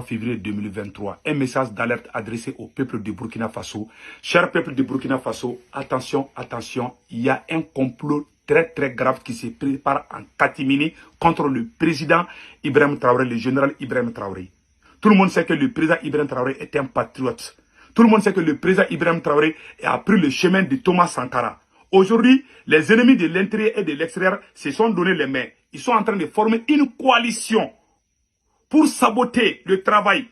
Février 2023, un message d'alerte adressé au peuple de Burkina Faso. Cher peuple de Burkina Faso, attention, attention, il y a un complot très grave qui se prépare en catimini contre le président Ibrahim Traoré, le général Ibrahim Traoré. Tout le monde sait que le président Ibrahim Traoré est un patriote. Tout le monde sait que le président Ibrahim Traoré a pris le chemin de Thomas Sankara. Aujourd'hui, les ennemis de l'intérieur et de l'extérieur se sont donné les mains. Ils sont en train de former une coalition pour saboter le travail.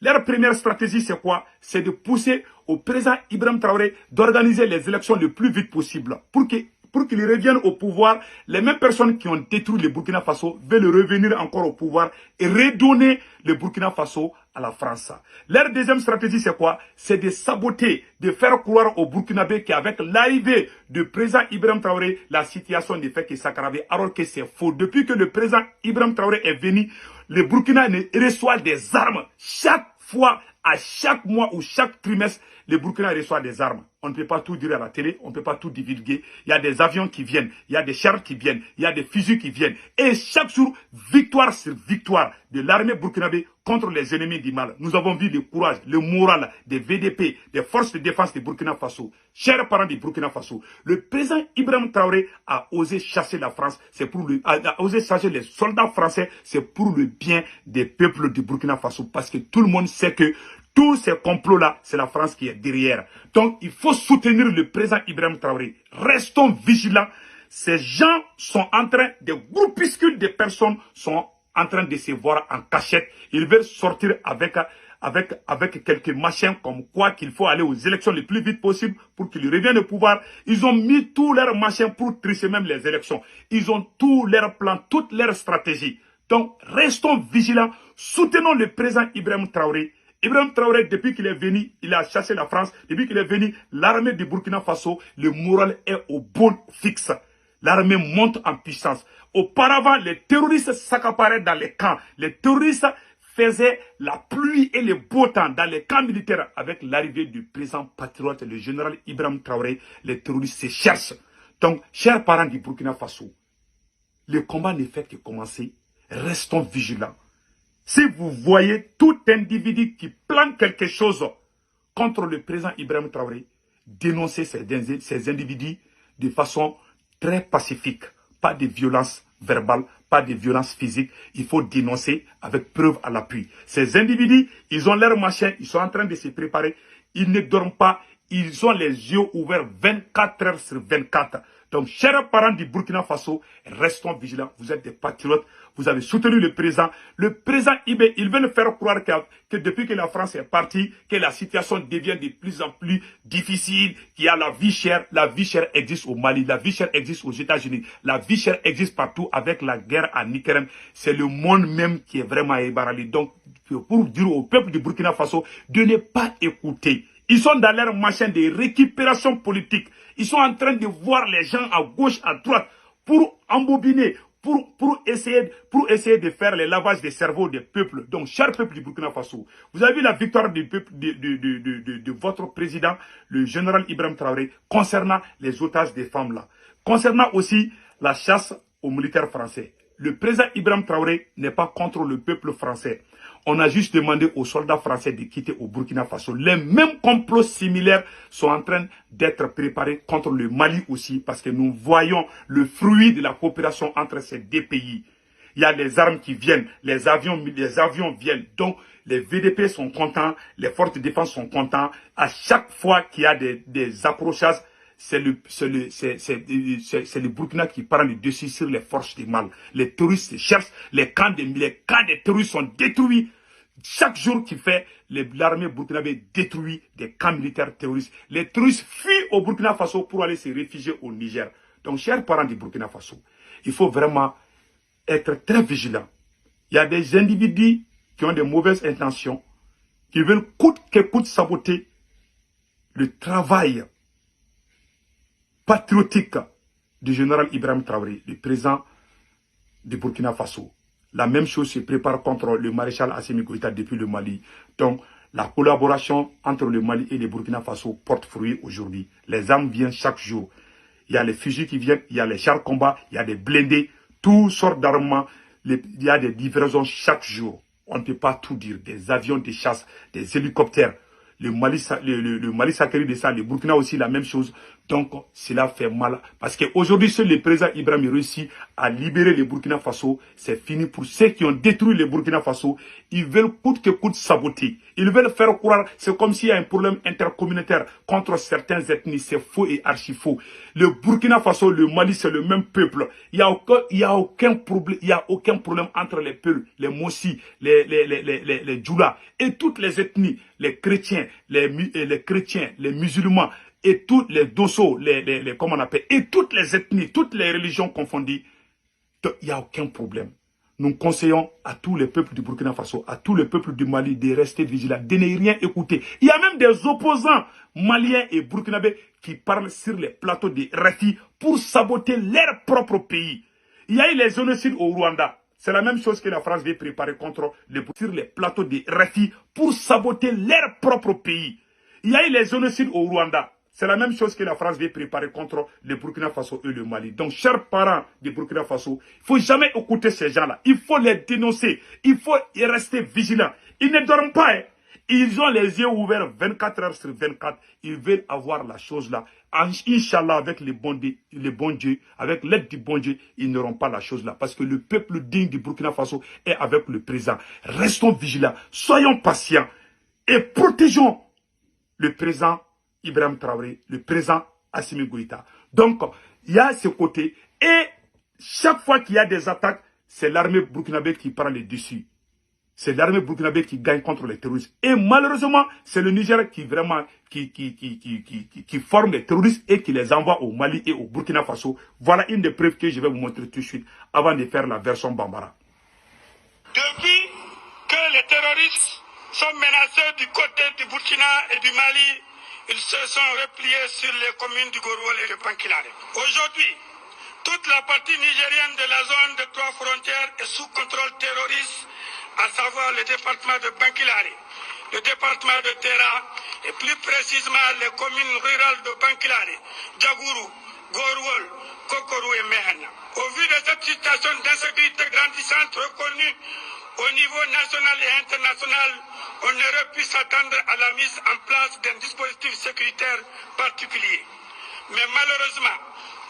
Leur première stratégie, c'est quoi? C'est de pousser au président Ibrahim Traoré d'organiser les élections le plus vite possible. Pour qu'il revienne au pouvoir, les mêmes personnes qui ont détruit le Burkina Faso veulent revenir encore au pouvoir et redonner le Burkina Faso à la France. Leur deuxième stratégie, c'est quoi? C'est de saboter, de faire croire aux Burkinabés qu'avec l'arrivée du président Ibrahim Traoré, la situation ne fait que s'aggraver, alors que c'est faux. Depuis que le président Ibrahim Traoré est venu, le Burkina reçoit des armes chaque fois, à chaque mois ou chaque trimestre, le Burkina reçoit des armes. On ne peut pas tout dire à la télé, on ne peut pas tout divulguer. Il y a des avions qui viennent, il y a des chars qui viennent, il y a des fusils qui viennent. Et chaque jour, victoire sur victoire de l'armée burkinabé contre les ennemis du mal. Nous avons vu le courage, le moral des VDP, des forces de défense de Burkina Faso. Chers parents du Burkina Faso, le président Ibrahim Traoré a osé chasser la France, a osé chasser les soldats français, c'est pour le bien des peuples du Burkina Faso. Parce que tout le monde sait que tous ces complots-là, c'est la France qui est derrière. Donc, il faut soutenir le président Ibrahim Traoré. Restons vigilants. Ces gens sont en train, des groupuscules de personnes sont en train de se voir en cachette. Ils veulent sortir avec quelques machins comme quoi qu'il faut aller aux élections le plus vite possible pour qu'ils reviennent au pouvoir. Ils ont mis tous leurs machins pour tricher même les élections. Ils ont tous leurs plans, toutes leurs stratégies. Donc, restons vigilants. Soutenons le président Ibrahim Traoré. Ibrahim Traoré, depuis qu'il est venu, il a chassé la France. Depuis qu'il est venu, l'armée du Burkina Faso, le moral est au bon fixe. L'armée monte en puissance. Auparavant, les terroristes s'accaparaient dans les camps. Les terroristes faisaient la pluie et le beau temps dans les camps militaires. Avec l'arrivée du président patriote, le général Ibrahim Traoré, les terroristes se cherchent. Donc, chers parents du Burkina Faso, le combat ne fait que commencer. Restons vigilants. Si vous voyez tout individu qui plante quelque chose contre le président Ibrahim Traoré, dénoncez ces individus de façon très pacifique. Pas de violence verbale, pas de violence physique. Il faut dénoncer avec preuve à l'appui. Ces individus, ils ont leur machin, ils sont en train de se préparer. Ils ne dorment pas. Ils ont les yeux ouverts 24 heures sur 24. Donc, chers parents du Burkina Faso, restons vigilants. Vous êtes des patriotes. Vous avez soutenu le président. Le président Ibé, il veut nous faire croire que depuis que la France est partie, que la situation devient de plus en plus difficile, qu'il y a la vie chère. La vie chère existe au Mali, la vie chère existe aux États-Unis, la vie chère existe partout avec la guerre en Ukraine. C'est le monde même qui est vraiment ébranlé. Donc, pour dire au peuple du Burkina Faso de ne pas écouter. Ils sont dans leur machin de récupération politique. Ils sont en train de voir les gens à gauche, à droite, pour embobiner, pour essayer de faire le lavage des cerveaux des peuples. Donc, cher peuple du Burkina Faso, vous avez vu la victoire de votre président, le général Ibrahim Traoré, concernant les otages des femmes là. Concernant aussi la chasse aux militaires français. Le président Ibrahim Traoré n'est pas contre le peuple français. On a juste demandé aux soldats français de quitter au Burkina Faso. Les mêmes complots similaires sont en train d'être préparés contre le Mali aussi, parce que nous voyons le fruit de la coopération entre ces deux pays. Il y a les armes qui viennent, les avions viennent. Donc, les VDP sont contents, les forces de défense sont contents. À chaque fois qu'il y a des accrochages, c'est le Burkina qui prend le dessus sur les forces du mal. Les terroristes se cherchent, les camps des terroristes sont détruits. Chaque jour qui fait, l'armée burkinabé détruit des camps militaires terroristes. Les terroristes fuient au Burkina Faso pour aller se réfugier au Niger. Donc, chers parents du Burkina Faso, il faut vraiment être très vigilant. Il y a des individus qui ont de mauvaises intentions, qui veulent coûte que coûte saboter le travail patriotique du général Ibrahim Traoré, le président du Burkina Faso. La même chose se prépare contre le maréchal Assimi Goïta depuis le Mali. Donc, la collaboration entre le Mali et le Burkina Faso porte fruit aujourd'hui. Les armes viennent chaque jour. Il y a les fusils qui viennent, il y a les chars combat, il y a des blindés, toutes sortes d'armements. Il y a des livraisons chaque jour. on ne peut pas tout dire. Des avions de chasse, des hélicoptères. Le Mali sacré de ça, le Burkina aussi la même chose. Donc, cela fait mal. Parce qu'aujourd'hui, seul le président Ibrahim réussit à libérer le Burkina Faso. C'est fini pour ceux qui ont détruit le Burkina Faso. Ils veulent coûte que coûte saboter. Ils veulent faire croire, c'est comme s'il y a un problème intercommunautaire contre certaines ethnies. C'est faux et archi faux. Le Burkina Faso, le Mali, c'est le même peuple. Il y a aucun problème entre les peuples, les Mossi, les Djoula et toutes les ethnies, les chrétiens, les musulmans et tous les Dosso, comment on appelle, et toutes les ethnies, toutes les religions confondues. Donc, il n'y a aucun problème. Nous conseillons à tous les peuples du Burkina Faso, à tous les peuples du Mali de rester vigilants, de ne rien écouter. Il y a même des opposants maliens et burkinabés qui parlent sur les plateaux de RFI pour saboter leur propre pays. Il y a eu les génocides au Rwanda. C'est la même chose que la France veut préparer sur les plateaux de RFI pour saboter leur propre pays. Il y a eu les génocides au Rwanda. C'est la même chose que la France veut préparer contre le Burkina Faso et le Mali. Donc, chers parents du Burkina Faso, il ne faut jamais écouter ces gens-là. Il faut les dénoncer. Il faut y rester vigilants. Ils ne dorment pas. Hein. Ils ont les yeux ouverts 24 heures sur 24. Ils veulent avoir la chose là. Inch'Allah, avec le bon Dieu, avec l'aide du bon Dieu, ils n'auront pas la chose là. Parce que le peuple digne du Burkina Faso est avec le président. Restons vigilants. Soyons patients. Et protégeons le président Ibrahim Traoré, le président Assimi Goïta. Donc, il y a ce côté. Et chaque fois qu'il y a des attaques, c'est l'armée burkinabé qui prend le dessus. C'est l'armée burkinabé qui gagne contre les terroristes. Et malheureusement, c'est le Niger qui vraiment qui forme les terroristes et qui les envoie au Mali et au Burkina Faso. Voilà une des preuves que je vais vous montrer tout de suite avant de faire la version Bambara. Depuis que les terroristes sont menacés du côté du Burkina et du Mali, ils se sont repliés sur les communes du Gorwol et de Pankilare. Aujourd'hui, toute la partie nigérienne de la zone de 3 frontières est sous contrôle terroriste, à savoir le département de Pankilare, le département de Terra et plus précisément les communes rurales de Pankilare, Djagourou, Gorwol, Kokoro et Mehana. Au vu de cette situation d'insécurité grandissante reconnue au niveau national et international, on aurait pu s'attendre à la mise en place d'un dispositif sécuritaire particulier. Mais malheureusement,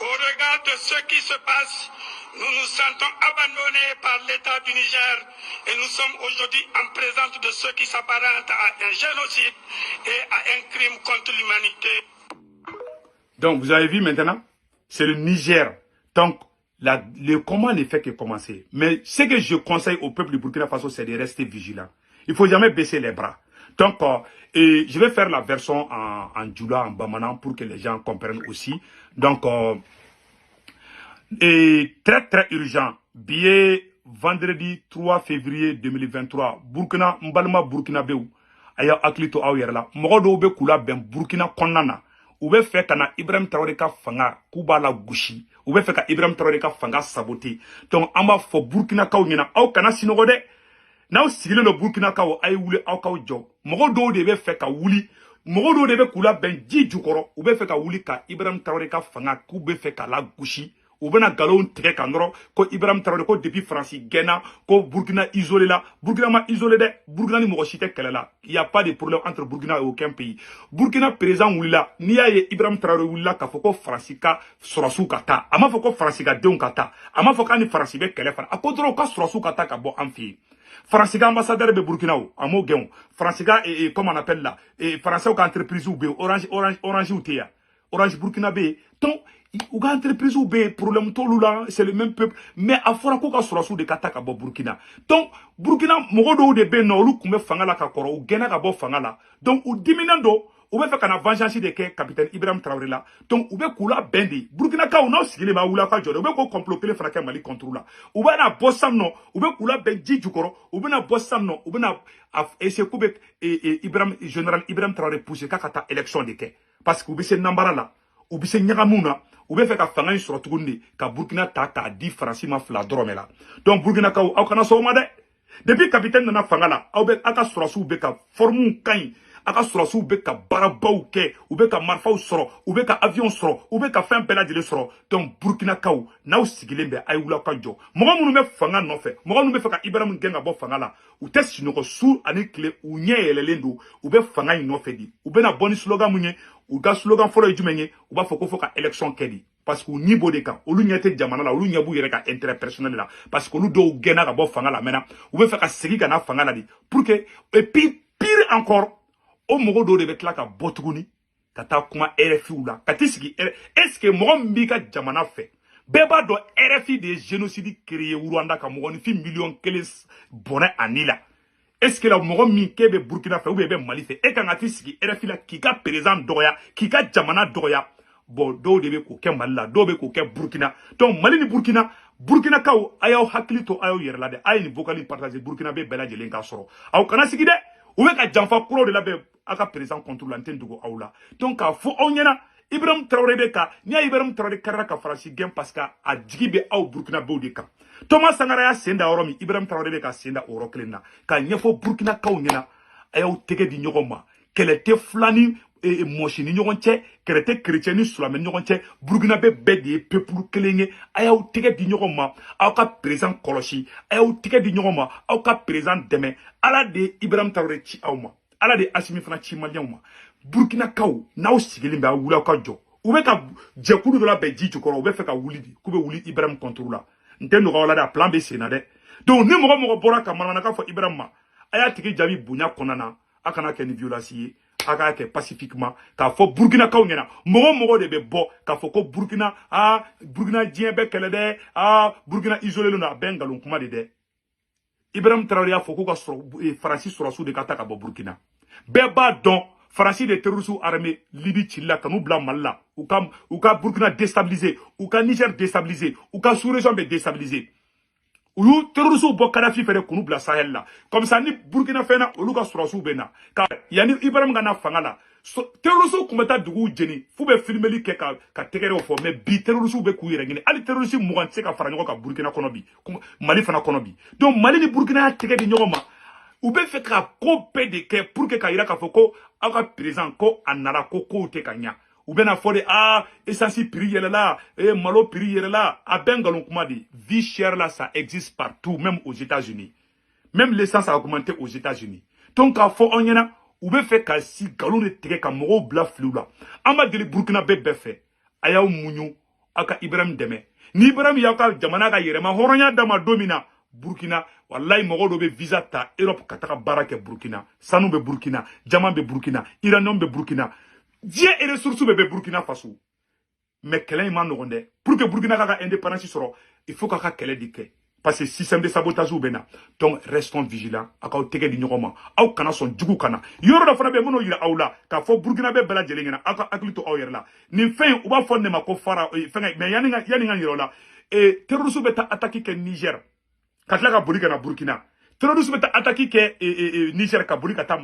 au regard de ce qui se passe, nous nous sentons abandonnés par l'État du Niger et nous sommes aujourd'hui en présence de ce qui s'apparente à un génocide et à un crime contre l'humanité. Donc, vous avez vu maintenant, c'est le Niger. Donc, comment l'effet qui est commencé. Mais ce que je conseille au peuple du Burkina Faso, c'est de rester vigilant. Il ne faut jamais baisser les bras. Donc, je vais faire la version en Djoula, en Bamana, pour que les gens comprennent aussi. Donc, très très urgent. Billet vendredi 3 février 2023. Burkina, Mbalma Burkina Beou. Aya aklito awyerla. Mogodo be kula ben Burkina konana. Oube fait kana Ibrahim Traoré ka fanga kuba la gushi. Oube fait ka Ibrahim Traoré ka fanga saboté. Donc, amba fo Burkina kaw nyina. Aw kana sinogode. Now sigile no Burkina kaw ay wuli aw kaw jo. Mogodo de be fait ka wuli. Mogodo de be kula ben ji jukoro. Oube fait ka wuli ka Ibrahim Traoré ka fanga kube fait ka la gushi. Ou bien galon tigɛ ka nɔrɔ ko Ibrahim Traoré ko depuis France gɛnna ko Burkina isolé la Burkina ma isolé dɛ Burkina ni mɔgɔ si tɛ kɛlɛ la il y a pas de problème entre Burkina et aucun pays Burkina président wulila n'i y'a ye Ibrahim Traoré wulila k'a fɔ ko France ka sɔrɔsiw ka taa a m'a fɔ ko France ka denw ka taa a m'a fɔ k'a ni France bɛ kɛlɛ fana a ko dɔrɔn ka sɔrɔsiw ka taa ka bɔ an fɛ yen France ka ambassadeur bɛ Burkina o a m'o gɛn o France ka comment on appelle là français ka entreprise bɛ yen orange tɛ yan Orange Burkina bɛ yen donc ou ga entreprise ou be problème tolu là c'est le même peuple mais a fora ko ka surasu de kata ka bo Burkina donc Burkina mogo do de be no olu kumbe fanga la ka koro u gena ka bo fanga la donc u diminando u be fa kana vengeance de ke capitaine Ibrahim Traoré là donc u be kula bendi Burkina ka u no sigile ma wula ka jore u be ko comploter le fraka Mali contre là u be na bossam no u be kula benji jukoro u be na bossam no u be na essayer ko be Ibrahim général Ibrahim Traoré pousser ka kata élection de ke parce que u be se nambara là u be se nyagamuna ou bien fait ka fanga sur tugundi ka Burkina ta ka di France ma fla drome la donc Burkina ka aw kana so ma de depuis capitaine na fanga la aw be aka surasu be ka formu kan aka surasiw bɛ ka baarabaw kɛ u bɛ ka marifaw sɔrɔ u bɛ ka avion sɔrɔ u bɛ ka fɛn bɛɛ lajɛlen sɔrɔ donc Burkinakaw n'aw sigilen bɛ a ye wuli ka jɔ mɔgɔ minnu bɛ fanga nɔfɛ mɔgɔ minnu bɛ fɛ ka Ibrahim gɛn ka bɔ fanga la u tɛ sunɔgɔ su ani tile u ɲɛ yɛlɛlen don u bɛ fanga in nɔfɛ di u bɛna bɔ ni slogan mun ye u ka slogan fɔlɔ ye jumɛn ye u b'a fɔ ko fɔ ka élection kɛ di parce que u ɲi b'o de kan olu ɲɛ tɛ jamana la olu ɲɛ b'u yɛrɛ ka intérêt personnel la parce que olu dɔw gɛnna ka bɔ fanga la maintenant u bɛ fɛ ka segin ka na fanga la di pour que et puis pire encore o mɔgɔ dɔw de bɛ tila ka bɔ tuguni ka taa kuma RFI la ka t'i sigi est-ce que mɔgɔ min b'i ka jamana fɛ bɛɛ b'a dɔn RFI de ye génocide créé Rwanda ka mɔgɔninfin miliyɔn 1 bɔnɛ a ni la est-ce que la mɔgɔ min k'e bɛ Burkina fɛ ou bien bɛ Mali fɛ e kan ka t'i sigi RFI la k'i ka président dɔgɔya k'i ka jamana dɔgɔya bon dɔw de bɛ k'o kɛ Mali la dɔw bɛ k'o kɛ Burkina donc Mali ni Burkina Burkinakaw a y'aw hakili to a y'aw yɛrɛ la dɛ a ye nin vocal partager Burkina bɛ bɛɛ lajɛlen k'a sɔrɔ aw kana sigi dɛ u bɛ ka janfa kuraw de labɛn a ka président contre la n tɛ dogo aw la donc k'a fɔ aw ɲɛna Ibrahim Traoré de ka n'i y'a Ibrahim Traoré karila ka Faransi gɛn parce que a jigi bɛ aw Burkinabɛw de kan Thomas Sankara y'a sen da yɔrɔ min Ibrahim Traoré de ka sen da o yɔrɔ kelen na k'a ɲɛfɔ Burkinakaw ɲɛna a y'aw tɛgɛ di ɲɔgɔn ma kɛlɛ tɛ fila ni mɔsi ni ɲɔgɔn cɛ kɛlɛ tɛ chrétien ni silamɛ ni ɲɔgɔn cɛ Burkinabɛ bɛɛ de ye peuple kelen ye a y'aw tɛgɛ di ɲɔgɔn ma aw ka président kɔlɔsi a y'aw tɛgɛ di ɲɔgɔn ma aw ka président dɛmɛ Ala de ye Ibrahim Traoré ci aw ma Ala de ye Assimi fana ci maliyɛnw ma Burkinakaw n'aw sigilen bɛ aw wuli aw ka jɔ u bɛ ka jɛkulu dɔ labɛn ji jukɔrɔ u bɛ fɛ ka wuli de k'u bɛ wuli Ibrahim contre la n tɛ nɔgɔya la dɛ a plan bɛ sen na dɛ donc ni mɔgɔ mɔgɔ bɔra ka manamanakan fɔ Ibrahim ma a y'a tigi jaabi bonya kɔnɔna na a kana kɛ ni violence ye a k'a kɛ pacifiquement k'a fɔ Burkinakaw ɲɛna mɔgɔ mɔgɔ de bɛ bɔ k'a fɔ ko Burkina Burkina diɲɛ bɛɛ kɛlɛ dɛ Burkina isolé don a bɛɛ nkalon kuma de dɛ Ibrahim Traoré y'a fɔ k'u ka Faransi sɔrɔsiw de ka taa ka bɔ Burkina bɛɛ b'a dɔn Faransi de terroristes armés Libye ci la ka n'u bila Mali la u ka Burkina déstabiliser u ka Niger déstabiliser u ka sous-région bɛ déstabiliser u y'u terroristes bɔ Kadhafi fɛ de k'u bila Sahel la comme ça ni Burkina fɛn na olu ka sɔrɔsiw bɛ na ka yanni Ibrahim ka na fanga la terroristes tun bɛ taa duguw jeni f'u bɛ filmeli kɛ ka tɛgɛrɛw fɔ mais bi terroristes bɛ k'u yɛrɛ ɲini hali terroristes 20 tɛ se ka fara ɲɔgɔn kan Burkina kɔnɔ bi Mali fana kɔnɔ bi donc Mali ni Burkina y'a tɛgɛ di ɲɔgɔn ma u bɛ fɛ ka ko bɛɛ de kɛ pour que ka yira k'a fɔ ko aw ka président ko a nana ko kow tɛ ka ɲa u bɛna fɔ de essence prix yɛlɛla malo prix yɛlɛla a bɛɛ nkalon kuma de vie chère là ça existe partout même aux États-Unis même l'essence a augmenté aux États-Unis donc k'a fɔ aw ɲɛna u bɛ fɛ ka si nkalon de tigɛ ka mɔgɔw bila filiw la an b'a deli Burkina bɛɛ fɛ a y'aw muɲu aw ka Ibrahim dɛmɛ ni Ibrahim y'aw ka jamana ka yɛrɛma hɔrɔnya d'a ma don min na Burkina wallahi mɔgɔw dɔ bɛ visa ta Europe ka taga baara kɛ Burkina sanu bɛ Burkina jama bɛ Burkina uranium bɛ Burkina diɲɛ ressources bɛ Burkina Faso mais kɛlɛ in ma nɔgɔn dɛ pour que Burkina ka indépendance sɔrɔ il faut k'a ka kɛlɛ de kɛ parce que système de sabotage bɛ na donc restons vigilants a k'aw tɛgɛ di ɲɔgɔn ma aw kana sɔn jugu kana yɔrɔ dɔ fana bɛ yen minnu yira aw la k'a fɔ Burkina bɛɛ bɛɛ lajɛlen ɲɛna aw ka hakili to aw yɛrɛ la nin fɛn in u b'a fɔ ne ma ko fara fɛngɛ mais yanni ka yira o la terroristes bɛ taa attaque kɛ Niger ka tila ka boli ka na Burkina terroristes bɛ taa attaque kɛ Niger ka boli ka taa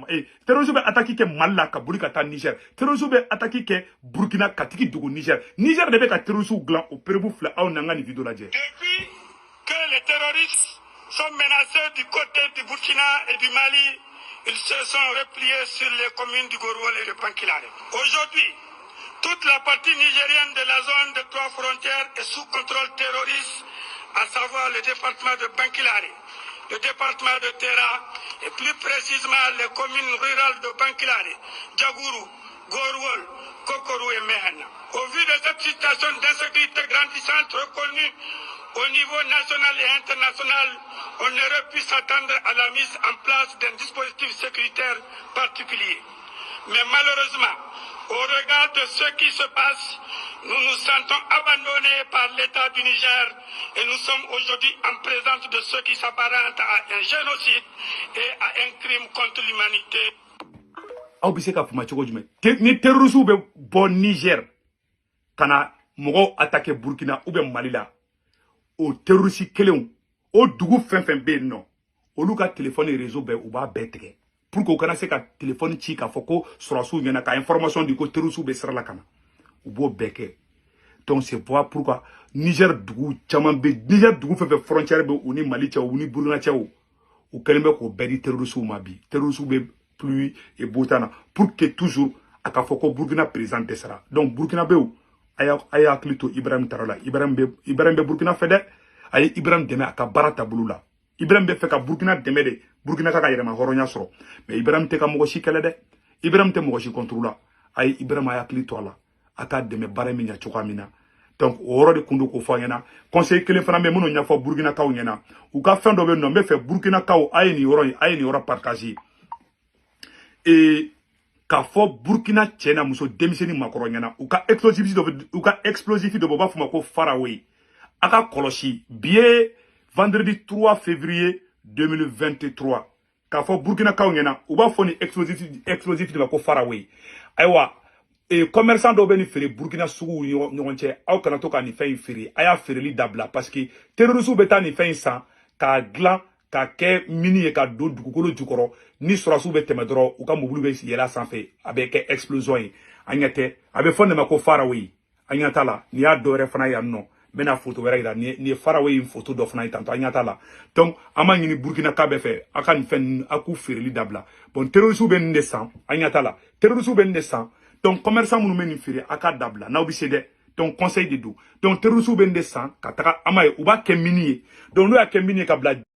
terroristes bɛ attaque kɛ Mali la ka boli ka taa Niger terroristes bɛ attaque kɛ Burkina ka tigi dogo Niger Niger de bɛ ka terroristes dilan o perebu filɛ aw n'an ka nin vidéo lajɛ. Depuis que les terroristes sont menacés du côté du Burkina et du Mali, ils se sont repliés sur les communes du Gorwol et de Pankilare. Aujourd'hui, toute la partie nigérienne de la zone de 3 frontières est sous contrôle terroriste, à savoir le département de Pankilare, le département de Terra et plus précisément les communes rurales de Pankilare, Djagourou, Gorwol, Kokorou et Mehana. Au vu de cette situation d'insécurité grandissante reconnue au niveau national et international, on aurait pu s'attendre à la mise en place d'un dispositif sécuritaire particulier. Mais malheureusement, au regard de ce qui se passe, nous nous sentons abandonnés par l'État du Niger et nous sommes aujourd'hui en présence de ce qui s'apparente à un génocide et à un crime contre l'humanité. Aw bɛ se ka fama cogo jumɛn ni terroristes bɛ bɔ Niger ka na mɔgɔw attaquer Burkina ou bien Mali la o terroristes kelenw o dugu fɛn fɛn bɛ yen nɔ olu ka téléphone réseau bɛɛ u b'a bɛɛ tigɛ pour que u kana se ka téléphone ci k'a fɔ ko sɔrɔsiw ɲɛna ka information di ko terroristes bɛ sira la ka na u b'o bɛɛ kɛ donc c'est pourquoi Niger dugu caman bɛ Niger dugu fɛn fɛn frontière bɛ u ni Mali cɛ u ni Burkina cɛ u kɛlen bɛ k'o bɛɛ di terroristes ma bi terroristes bɛ pluie et beau temps pour que toujours à Kafoko Burkina présente sera. Donc Burkina Béou, aya Klito Ibrahim Tarola, Ibrahim be Burkina Fede, aye Ibrahim Deme à Barata Boulula. Ibrahim be fait Burkina Deme de Burkina Kaka Yerema Horonya Soro. Mais Ibrahim te ka Mogoshi Kelede, Ibrahim te Mogoshi Controla, aye Ibrahim aya Klito la, aka Deme Baremina Chokamina. Donc, au rôle de Koundou Koufayana, conseil que les femmes me mono nyafo Burkina Kao nyana, ou ka fin de non, mais fait Burkina Kao, aye ni ora partagé. Et, ka fo Burkina Tchena muso demiseni makoro nyana, ou ka explosif de boba fumako faraway. Aka koloshi, bié, vendredi 3 février 2023. Ka fo Burkina Kao nyana, ou ba foni explosif de bako faraway. Aywa, et commerçant d'au bénéfice Burkina Sougou nyonche au kanato ka ni fait firi aya fereli dabla parce que terroristes beta ni fait ça ka glan ka ke mini e ka do dugukolo jukoro ni surasu be temedro ou ka mobulu be yela sanfé avec explosion anyate abe fonde mako faraway anyata la ni a do refana ya no mena photo wera ida ni faraway une photo do fana tanto anyata la donc ama ni Burkina ka be fait aka ni fait aku fereli dabla bon terroristes be ndessan anyata la terroristes be ndessan. Donc, commerçant moun meni firi aka dabla na obisede donc conseil de dou donc terroristes ben descend kataka amaye uba kemini donc nous a kemini kabla